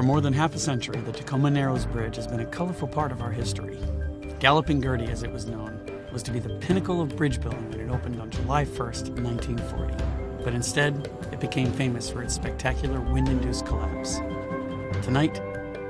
For more than half a century, the Tacoma Narrows Bridge has been a colorful part of our history. Galloping Gertie, as it was known, was to be the pinnacle of bridge building when it opened on July 1st, 1940. But instead, it became famous for its spectacular wind-induced collapse. Tonight,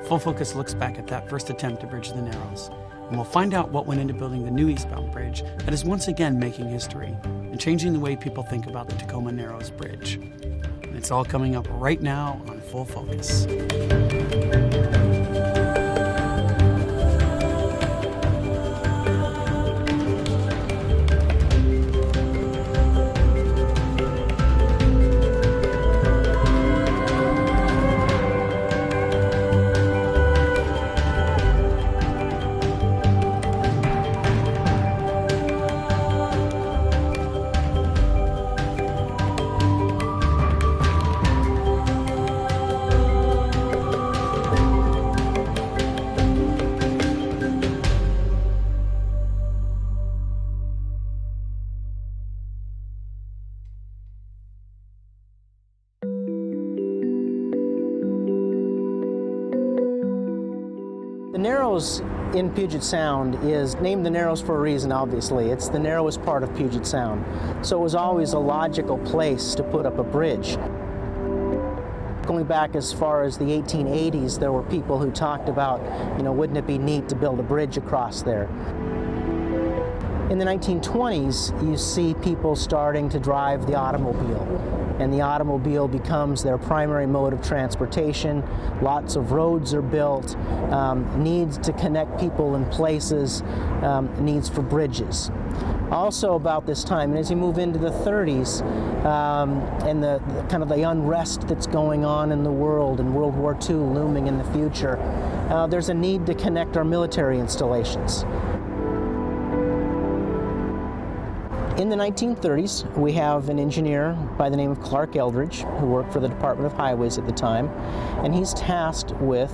Full Focus looks back at that first attempt to bridge the Narrows, and we'll find out what went into building the new eastbound bridge that is once again making history and changing the way people think about the Tacoma Narrows Bridge. And it's all coming up right now on Full Focus. The Narrows in Puget Sound is named the Narrows for a reason, obviously. It's the narrowest part of Puget Sound. So it was always a logical place to put up a bridge. Going back as far as the 1880s, there were people who talked about, wouldn't it be neat to build a bridge across there? In the 1920s, you see people starting to drive the automobile, and the automobile becomes their primary mode of transportation. Lots of roads are built, needs to connect people in places, needs for bridges. Also about this time, and as you move into the 30s, and the kind of the unrest that's going on in the world, and World War II looming in the future, there's a need to connect our military installations. In the 1930s, we have an engineer by the name of Clark Eldridge, who worked for the Department of Highways at the time, and he's tasked with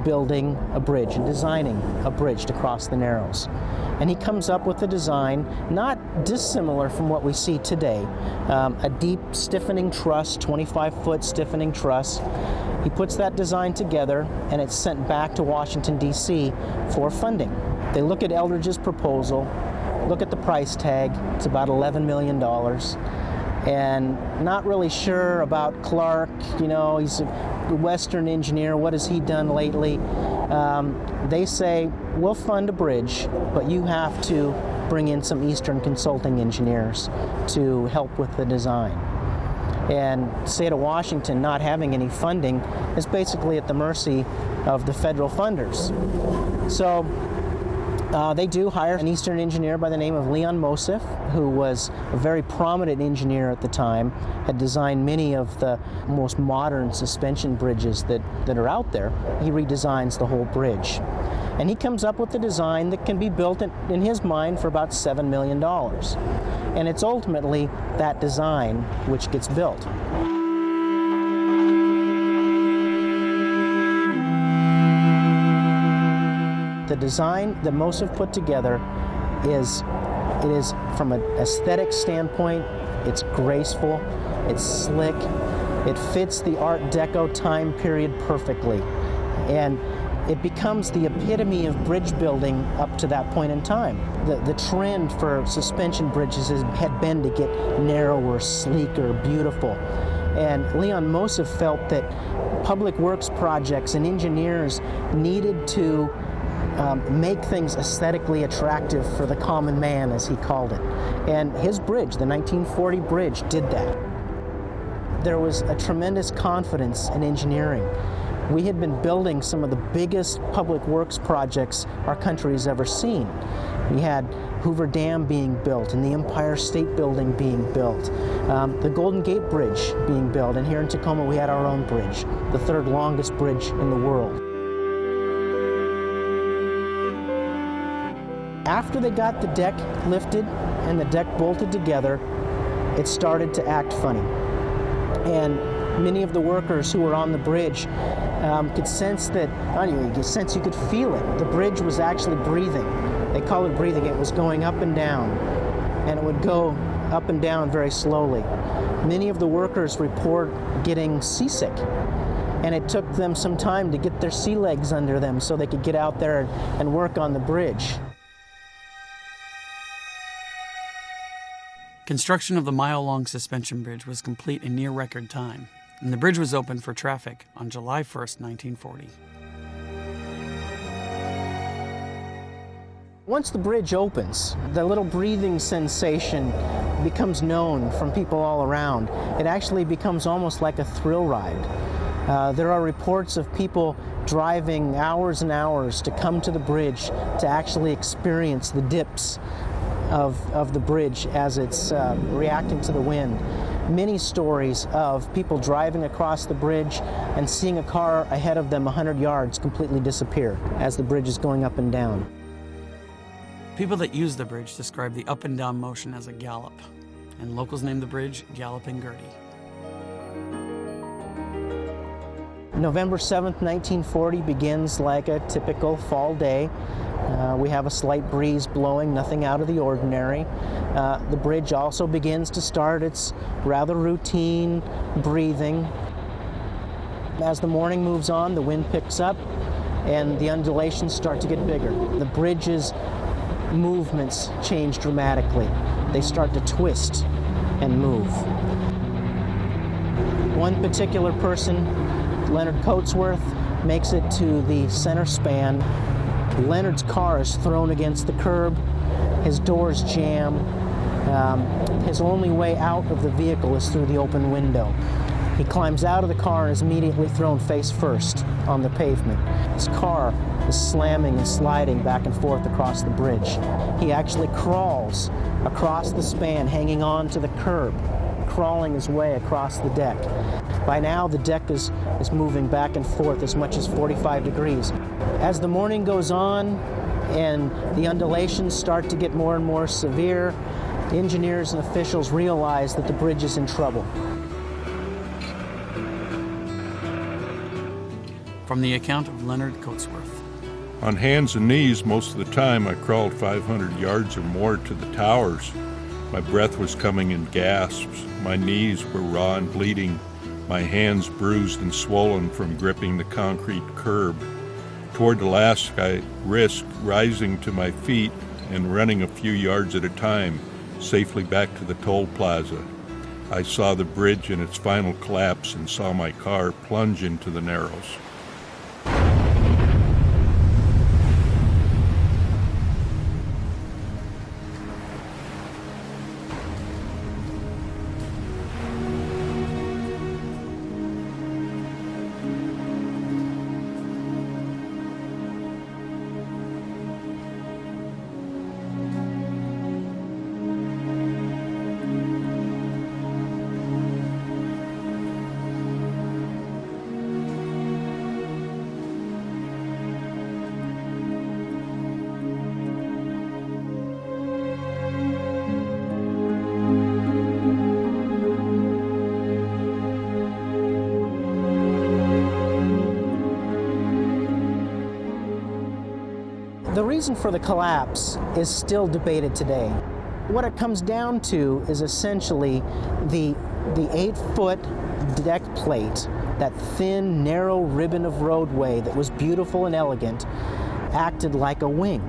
building a bridge and designing a bridge to cross the Narrows. And he comes up with a design not dissimilar from what we see today, a deep stiffening truss, 25-foot stiffening truss. He puts that design together, and it's sent back to Washington, D.C. for funding. They look at Eldridge's proposal, look at the price tag, it's about $11 million, and not really sure about Clark, he's a Western engineer, what has he done lately? They say, we'll fund a bridge, but you have to bring in some Eastern consulting engineers to help with the design. And the state of Washington not having any funding is basically at the mercy of the federal funders. So they do hire an Eastern engineer by the name of Leon Mosif, who was a very prominent engineer at the time, had designed many of the most modern suspension bridges that are out there. He redesigns the whole bridge. And he comes up with a design that can be built in his mind for about $7 million. And it's ultimately that design which gets built. The design that Mosif put together is from an aesthetic standpoint, it's graceful, it's slick, it fits the Art Deco time period perfectly, and it becomes the epitome of bridge building up to that point in time. The trend for suspension bridges had been to get narrower, sleeker, beautiful, and Leon Mosif felt that public works projects and engineers needed to make things aesthetically attractive for the common man, as he called it. And his bridge, the 1940 bridge, did that. There was a tremendous confidence in engineering. We had been building some of the biggest public works projects our country has ever seen. We had Hoover Dam being built and the Empire State Building being built, the Golden Gate Bridge being built, and here in Tacoma we had our own bridge, the third longest bridge in the world. After they got the deck lifted and the deck bolted together, it started to act funny. And many of the workers who were on the bridge could sense that, you could feel it. The bridge was actually breathing. They call it breathing. It was going up and down, and it would go up and down very slowly. Many of the workers report getting seasick. and it took them some time to get their sea legs under them so they could get out there and work on the bridge. Construction of the mile-long suspension bridge was complete in near record time, and the bridge was opened for traffic on July 1st, 1940. Once the bridge opens, the little breathing sensation becomes known from people all around. It actually becomes almost like a thrill ride. There are reports of people driving hours and hours to come to the bridge to actually experience the dips of the bridge as it's reacting to the wind. Many stories of people driving across the bridge and seeing a car ahead of them 100 yards completely disappear as the bridge is going up and down. People that use the bridge describe the up and down motion as a gallop, and locals name the bridge Galloping Gertie. November 7th, 1940 begins like a typical fall day. We have a slight breeze blowing, nothing out of the ordinary. The bridge also begins to start its rather routine breathing. As the morning moves on, the wind picks up and the undulations start to get bigger. The bridge's movements change dramatically. They start to twist and move. One particular person, Leonard Coatsworth, makes it to the center span. Leonard's car is thrown against the curb. His doors jam. His only way out of the vehicle is through the open window. He climbs out of the car and is immediately thrown face first on the pavement. His car is slamming and sliding back and forth across the bridge. He actually crawls across the span, hanging on to the curb, crawling his way across the deck. By now, the deck is moving back and forth as much as 45 degrees. As the morning goes on and the undulations start to get more and more severe, engineers and officials realize that the bridge is in trouble. From the account of Leonard Coatsworth. On hands and knees most of the time, I crawled 500 yards or more to the towers. My breath was coming in gasps. My knees were raw and bleeding. My hands bruised and swollen from gripping the concrete curb. Toward the last, I risked rising to my feet and running a few yards at a time, safely back to the toll plaza. I saw the bridge in its final collapse and saw my car plunge into the Narrows. The reason for the collapse is still debated today. What it comes down to is essentially the 8-foot deck plate, that thin, narrow ribbon of roadway that was beautiful and elegant, acted like a wing.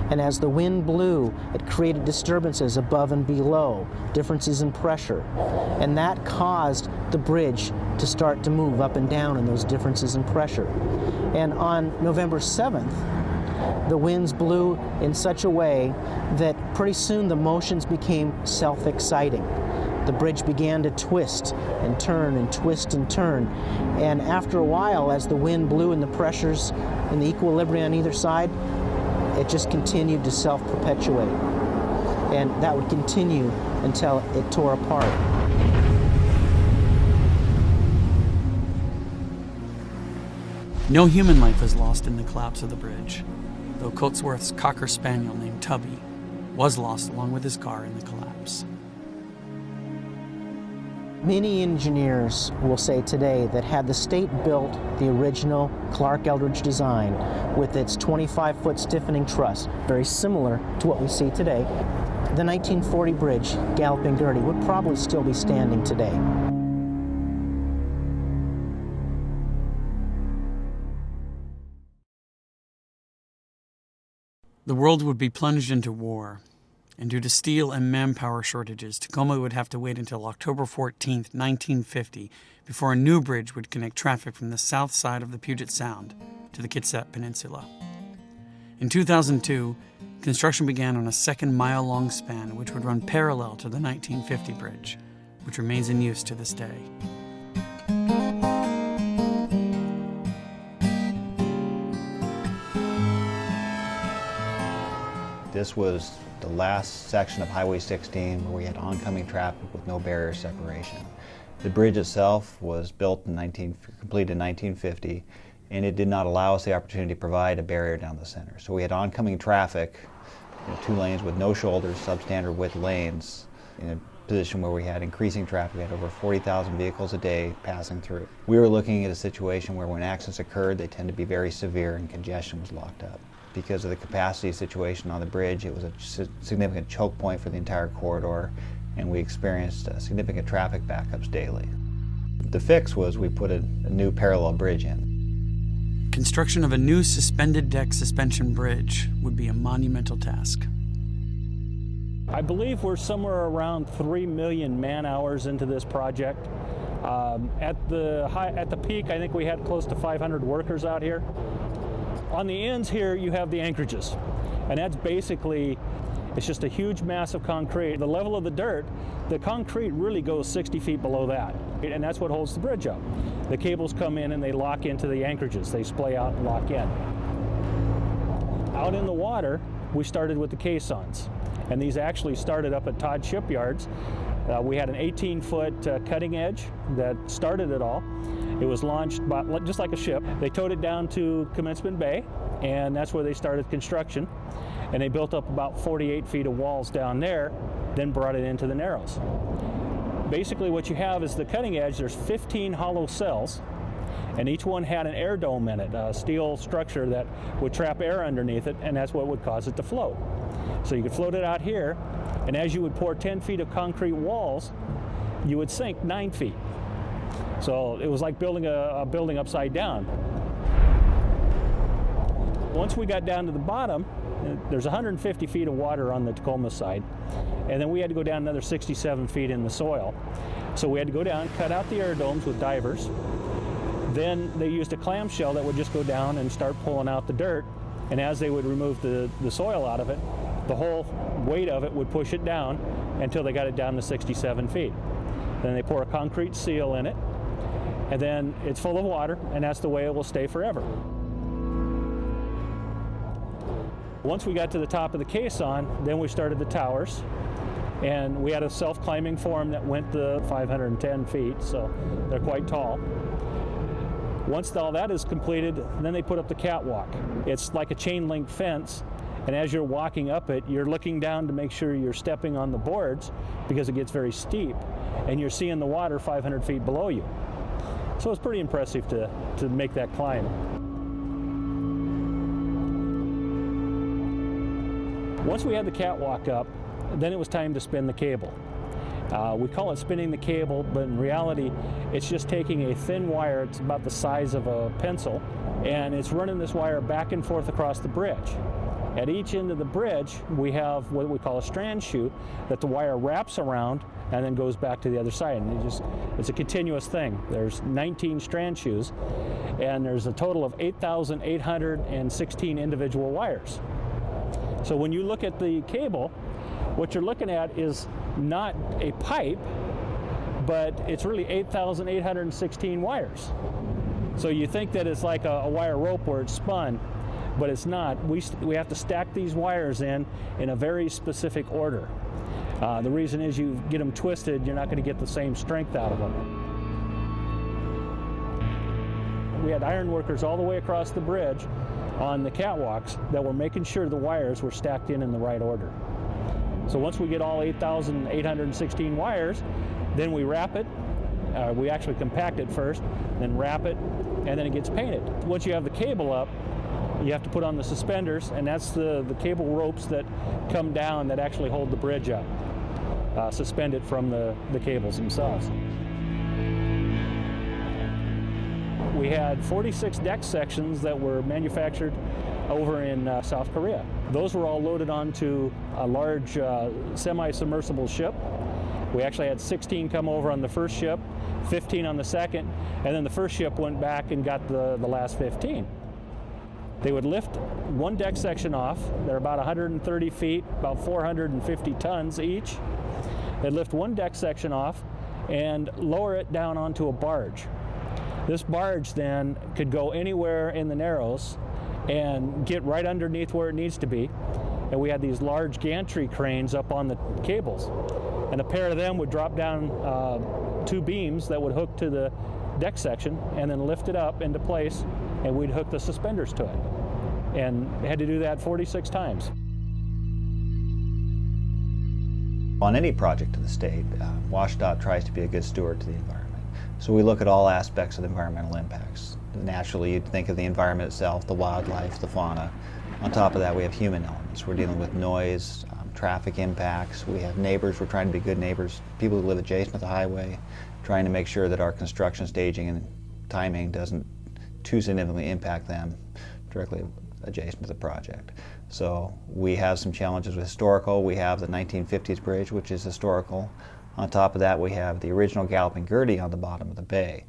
And as the wind blew, it created disturbances above and below, differences in pressure. And that caused the bridge to start to move up and down in those differences in pressure. And on November 7th, the winds blew in such a way that pretty soon the motions became self-exciting. The bridge began to twist and turn and twist and turn. And after a while, as the wind blew and the pressures and the equilibrium on either side, it just continued to self-perpetuate. And that would continue until it tore apart. No human life was lost in the collapse of the bridge, though Coatsworth's Cocker Spaniel named Tubby was lost along with his car in the collapse. Many engineers will say today that had the state built the original Clark Eldridge design with its 25-foot stiffening truss, very similar to what we see today, the 1940 bridge, Galloping Gertie, would probably still be standing today. The world would be plunged into war, and due to steel and manpower shortages, Tacoma would have to wait until October 14, 1950, before a new bridge would connect traffic from the south side of the Puget Sound to the Kitsap Peninsula. In 2002, construction began on a second mile-long span which would run parallel to the 1950 bridge, which remains in use to this day. This was the last section of Highway 16 where we had oncoming traffic with no barrier separation. The bridge itself was completed in 1950, and it did not allow us the opportunity to provide a barrier down the center. So we had oncoming traffic, 2 lanes with no shoulders, substandard width lanes, in a position where we had increasing traffic. We had over 40,000 vehicles a day passing through. We were looking at a situation where when accidents occurred, they tend to be very severe and congestion was locked up. Because of the capacity situation on the bridge, it was a significant choke point for the entire corridor, and we experienced significant traffic backups daily. The fix was we put a new parallel bridge in. Construction of a new suspended deck suspension bridge would be a monumental task. I believe we're somewhere around 3 million man-hours into this project. At the peak, I think we had close to 500 workers out here. On the ends here, you have the anchorages, and that's basically, it's just a huge mass of concrete. The level of the dirt, the concrete really goes 60 feet below that, and that's what holds the bridge up. The cables come in and they lock into the anchorages. They splay out and lock in. Out in the water, we started with the caissons, and these actually started up at Todd Shipyards. We had an 18-foot cutting edge that started it all. It was launched just like a ship. They towed it down to Commencement Bay, and that's where they started construction. And they built up about 48 feet of walls down there, then brought it into the Narrows. Basically what you have is the cutting edge. There's 15 hollow cells, and each one had an air dome in it, a steel structure that would trap air underneath it, and that's what would cause it to float. So you could float it out here, and as you would pour 10 feet of concrete walls, you would sink 9 feet. So it was like building a building upside down. Once we got down to the bottom, there's 150 feet of water on the Tacoma side, and then we had to go down another 67 feet in the soil. So we had to go down, cut out the air domes with divers. Then they used a clamshell that would just go down and start pulling out the dirt, and as they would remove the soil out of it, the whole weight of it would push it down until they got it down to 67 feet. Then they pour a concrete seal in it, and then it's full of water, and that's the way it will stay forever. Once we got to the top of the caisson, then we started the towers, and we had a self-climbing form that went to 510 feet, so they're quite tall. Once all that is completed, then they put up the catwalk. It's like a chain link fence, and as you're walking up it, you're looking down to make sure you're stepping on the boards because it gets very steep, and you're seeing the water 500 feet below you. So it's pretty impressive to make that climb. Once we had the catwalk up, then it was time to spin the cable. We call it spinning the cable, but in reality, it's just taking a thin wire, it's about the size of a pencil, and it's running this wire back and forth across the bridge. At each end of the bridge, we have what we call a strand shoe that the wire wraps around and then goes back to the other side. And it's a continuous thing. There's 19 strand shoes, and there's a total of 8,816 individual wires. So when you look at the cable, what you're looking at is not a pipe, but it's really 8,816 wires. So you think that it's like a wire rope where it's spun, but it's not. We have to stack these wires in a very specific order. The reason is you get them twisted, you're not going to get the same strength out of them. We had iron workers all the way across the bridge on the catwalks that were making sure the wires were stacked in the right order. So once we get all 8,816 wires, then we wrap it. We actually compact it first, then wrap it, and then it gets painted. Once you have the cable up, you have to put on the suspenders, and that's the cable ropes that come down that actually hold the bridge up, suspended from the cables themselves. We had 46 deck sections that were manufactured over in South Korea. Those were all loaded onto a large semi-submersible ship. We actually had 16 come over on the first ship, 15 on the second, and then the first ship went back and got the last 15. They would lift one deck section off. They're about 130 feet, about 450 tons each. They'd lift one deck section off and lower it down onto a barge. This barge then could go anywhere in the Narrows and get right underneath where it needs to be. And we had these large gantry cranes up on the cables. And a pair of them would drop down 2 beams that would hook to the deck section and then lift it up into place, and we'd hook the suspenders to it. And had to do that 46 times. On any project in the state, WSDOT tries to be a good steward to the environment. So we look at all aspects of the environmental impacts. Naturally, you'd think of the environment itself, the wildlife, the fauna. On top of that, we have human elements. We're dealing with noise, traffic impacts. We have neighbors. We're trying to be good neighbors. People who live adjacent to the highway, trying to make sure that our construction staging and timing doesn't too significantly impact them directly adjacent to the project. So we have some challenges with historical. We have the 1950s bridge, which is historical. On top of that, we have the original Galloping Gertie on the bottom of the bay.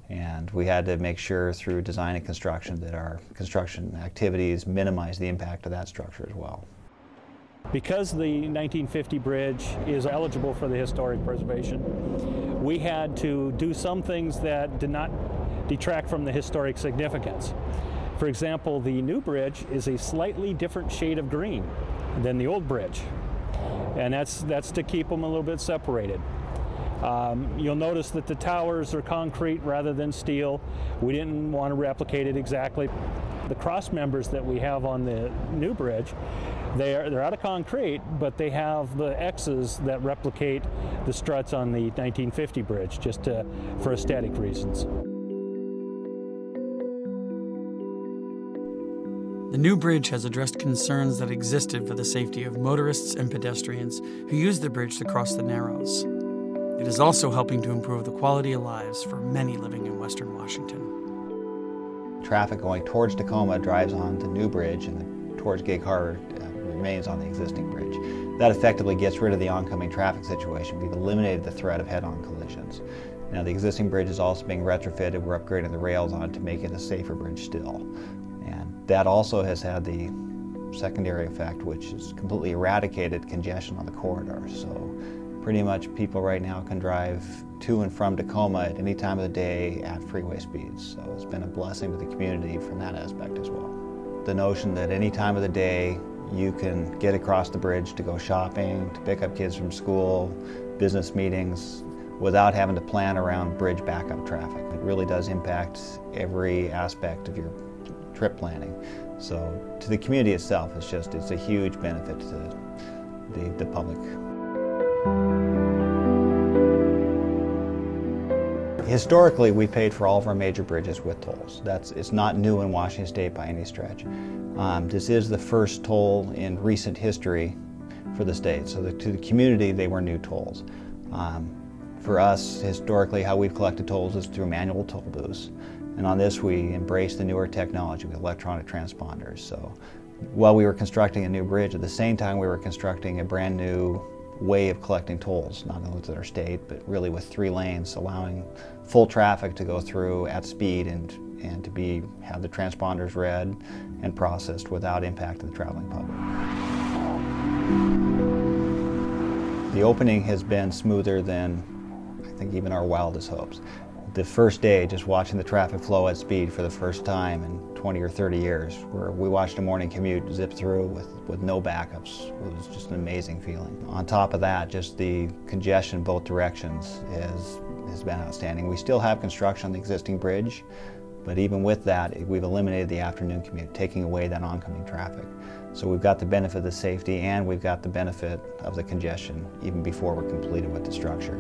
And we had to make sure through design and construction that our construction activities minimize the impact of that structure as well. Because the 1950 bridge is eligible for the historic preservation, we had to do some things that did not detract from the historic significance. For example, the new bridge is a slightly different shade of green than the old bridge, and that's to keep them a little bit separated. You'll notice that the towers are concrete rather than steel. We didn't want to replicate it exactly. The cross members that we have on the new bridge, they're out of concrete, but they have the X's that replicate the struts on the 1950 bridge, just for aesthetic reasons. The new bridge has addressed concerns that existed for the safety of motorists and pedestrians who use the bridge to cross the Narrows. It is also helping to improve the quality of lives for many living in Western Washington. Traffic going towards Tacoma drives on the new bridge, and towards Gig Harbor remains on the existing bridge. That effectively gets rid of the oncoming traffic situation. We've eliminated the threat of head-on collisions. Now the existing bridge is also being retrofitted. We're upgrading the rails on it to make it a safer bridge still. And that also has had the secondary effect, which is completely eradicated congestion on the corridor. So pretty much people right now can drive to and from Tacoma at any time of the day at freeway speeds. So it's been a blessing to the community from that aspect as well. The notion that any time of the day you can get across the bridge to go shopping, to pick up kids from school, business meetings, without having to plan around bridge backup traffic. It really does impact every aspect of your trip planning. So to the community itself, it's a huge benefit to the public. Historically, we paid for all of our major bridges with tolls. It's not new in Washington State by any stretch. This is the first toll in recent history for the state. So to the community, they were new tolls. For us, historically, how we've collected tolls is through manual toll booths. And on this, we embraced the newer technology with electronic transponders. So while we were constructing a new bridge, at the same time we were constructing a brand new way of collecting tolls, not only to our state, but really with 3 lanes, allowing full traffic to go through at speed and to have the transponders read and processed without impact to the traveling public. The opening has been smoother than I think even our wildest hopes. The first day, just watching the traffic flow at speed for the first time in 20 or 30 years, where we watched a morning commute zip through with no backups, it was just an amazing feeling. On top of that, just the congestion both directions has been outstanding. We still have construction on the existing bridge, but even with that, we've eliminated the afternoon commute, taking away that oncoming traffic. So we've got the benefit of the safety, and we've got the benefit of the congestion even before we're completed with the structure.